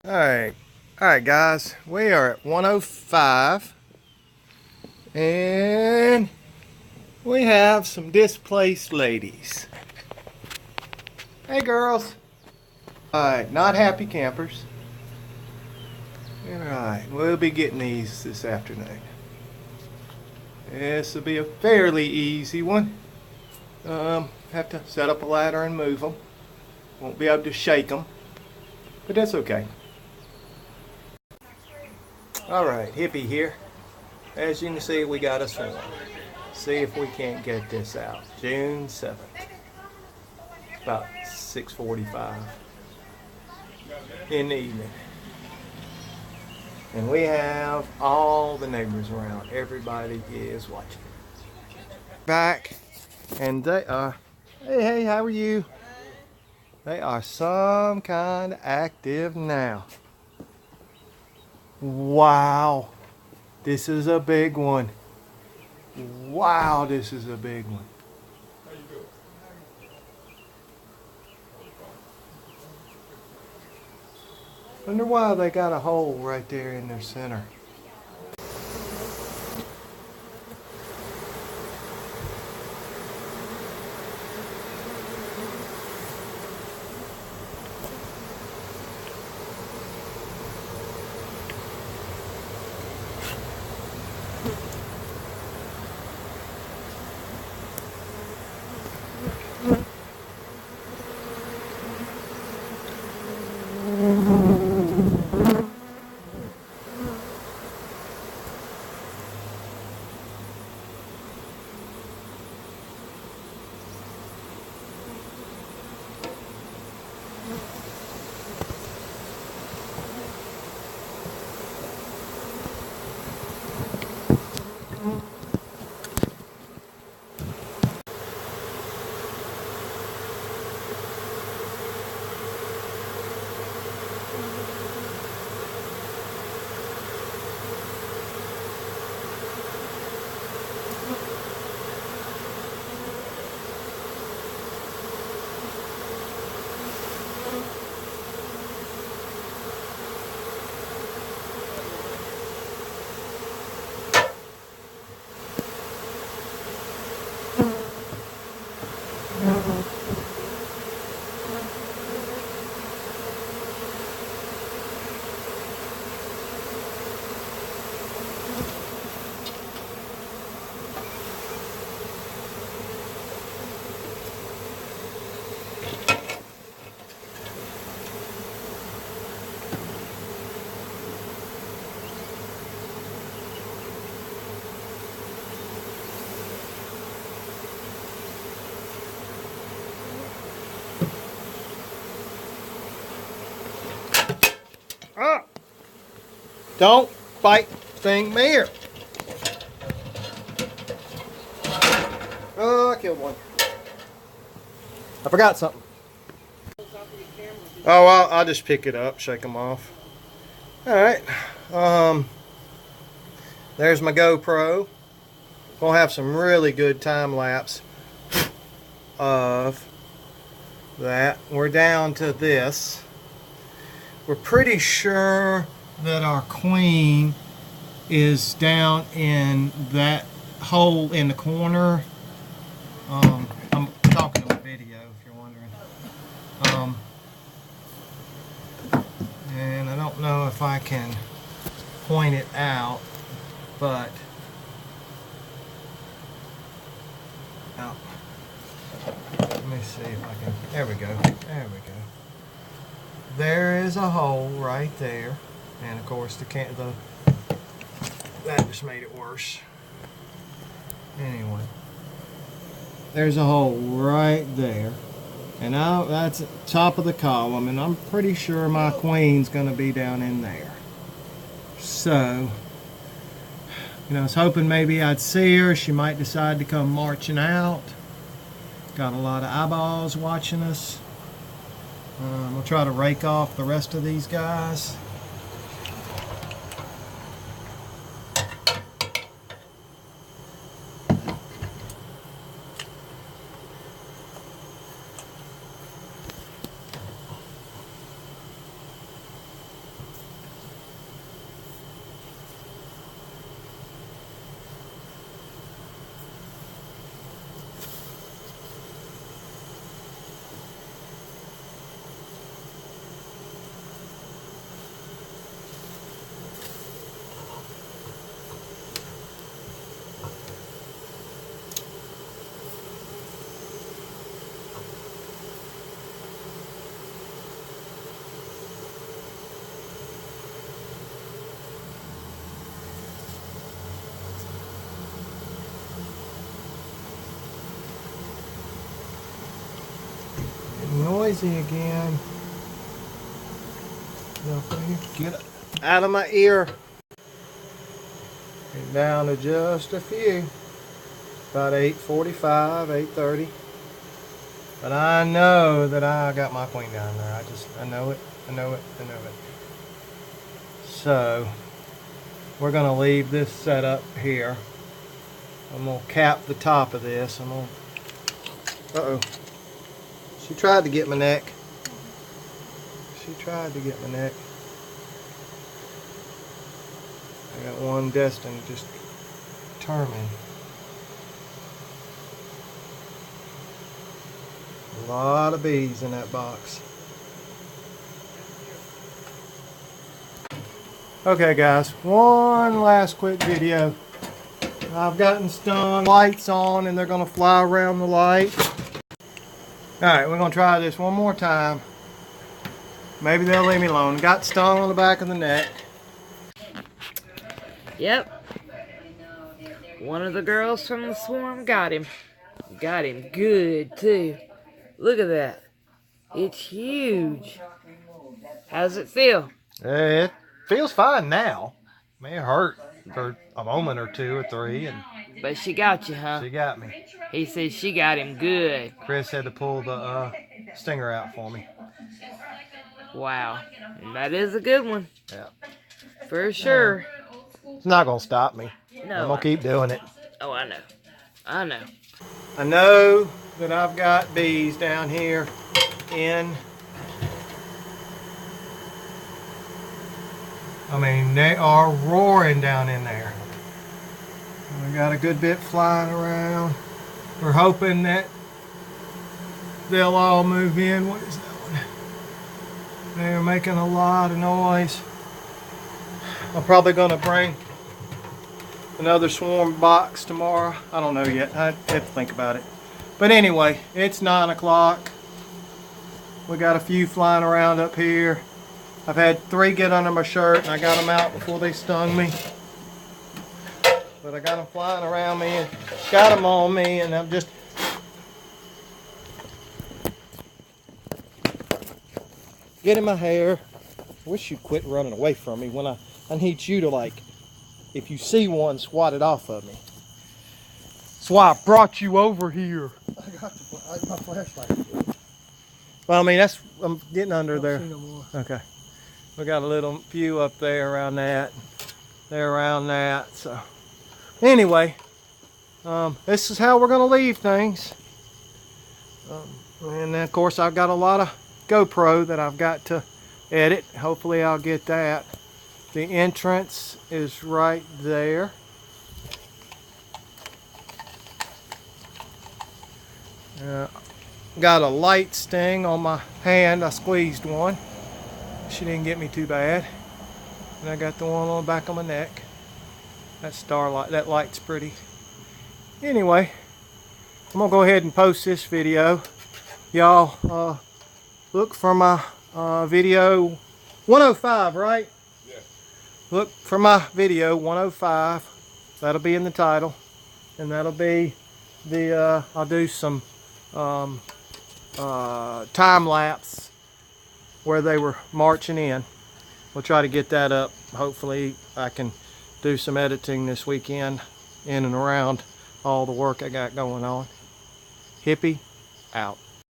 All right, guys. We are at 105, and we have some displaced ladies. Hey, girls. All right, not happy campers. All right, we'll be getting these this afternoon. This will be a fairly easy one. Have to set up a ladder and move them. Won't be able to shake them, but that's okay. All right, hippie here. As you can see, we got a swarm. See if we can't get this out. June 7th, about 6:45 in the evening. And we have all the neighbors around. Everybody is watching. Back, and they are, hey, how are you? They are some kind of active now. Wow, this is a big one. Wow, this is a big one. Wonder why they got a hole right there in their center. Ah! Don't bite thing here. Oh, I killed one. I forgot something. Oh, I'll just pick it up, shake them off. All right. There's my GoPro. We'll have some really good time lapse of that. We're down to this. We're pretty sure that our queen is down in that hole in the corner. I'm talking on video if you're wondering. And I don't know if I can point it out, but let me see if I can. There we go. There we go. There is a hole right there, and of course that just made it worse. Anyway, there's a hole right there, and that's at the top of the column, and I'm pretty sure my queen's gonna be down in there. So, I was hoping maybe I'd see her. She might decide to come marching out. Got a lot of eyeballs watching us. We'll try to rake off the rest of these guys. easy again. Get out of my ear. Get down to just a few. About 8:45, 8:30. But I know that I got my queen down there. I know it. I know it. I know it. So we're gonna leave this set up here. I'm gonna cap the top of this. Uh-oh. She tried to get my neck. She tried to get my neck. I got one destined just determined. A lot of bees in that box. Okay guys, one last quick video. I've gotten stung, lights on, and they're gonna fly around the light. Alright, we're gonna try this one more time. Maybe they'll leave me alone. Got stung on the back of the neck. Yep. One of the girls from the swarm got him. Got him good, too. Look at that. It's huge. How's it feel? It feels fine now. I mean, it hurt for a moment or two or three, But she got you, huh? she got me. He says she got him good. Chris had to pull the stinger out for me. Wow. And that is a good one. Yeah. For sure. It's not gonna stop me. No. I'm gonna keep doing it. Oh, I know. I know. I know that I've got bees down here in. I mean, they are roaring down in there. We got a good bit flying around. We're hoping that they'll all move in. What is that one? They're making a lot of noise. I'm probably gonna bring another swarm box tomorrow. I don't know yet. I have to think about it. But anyway, it's 9 o'clock. We got a few flying around up here. I've had 3 get under my shirt, and I got them out before they stung me. But I got them flying around me and got them on me, and I'm just... Get in my hair. I wish you'd quit running away from me when I need you to, like, if you see one, swat it off of me. That's why I brought you over here. I got my flashlight. Well, I mean, I'm getting under there. No more. Okay. We got a little few up there around that. There around that. So, anyway, this is how we're going to leave things. And then, of course, I've got a lot of GoPro that I've got to edit. Hopefully, I'll get that. The entrance is right there. Got a light sting on my hand. I squeezed one. She didn't get me too bad. And I got the one on the back of my neck. That starlight, that light's pretty. Anyway, I'm gonna go ahead and post this video. Y'all look for my video 105, right? Look for my video 105. That'll be in the title, and that'll be the I'll do some time lapse where they were marching in. We'll try to get that up. Hopefully I can do some editing this weekend in and around all the work I got going on. Hippie out.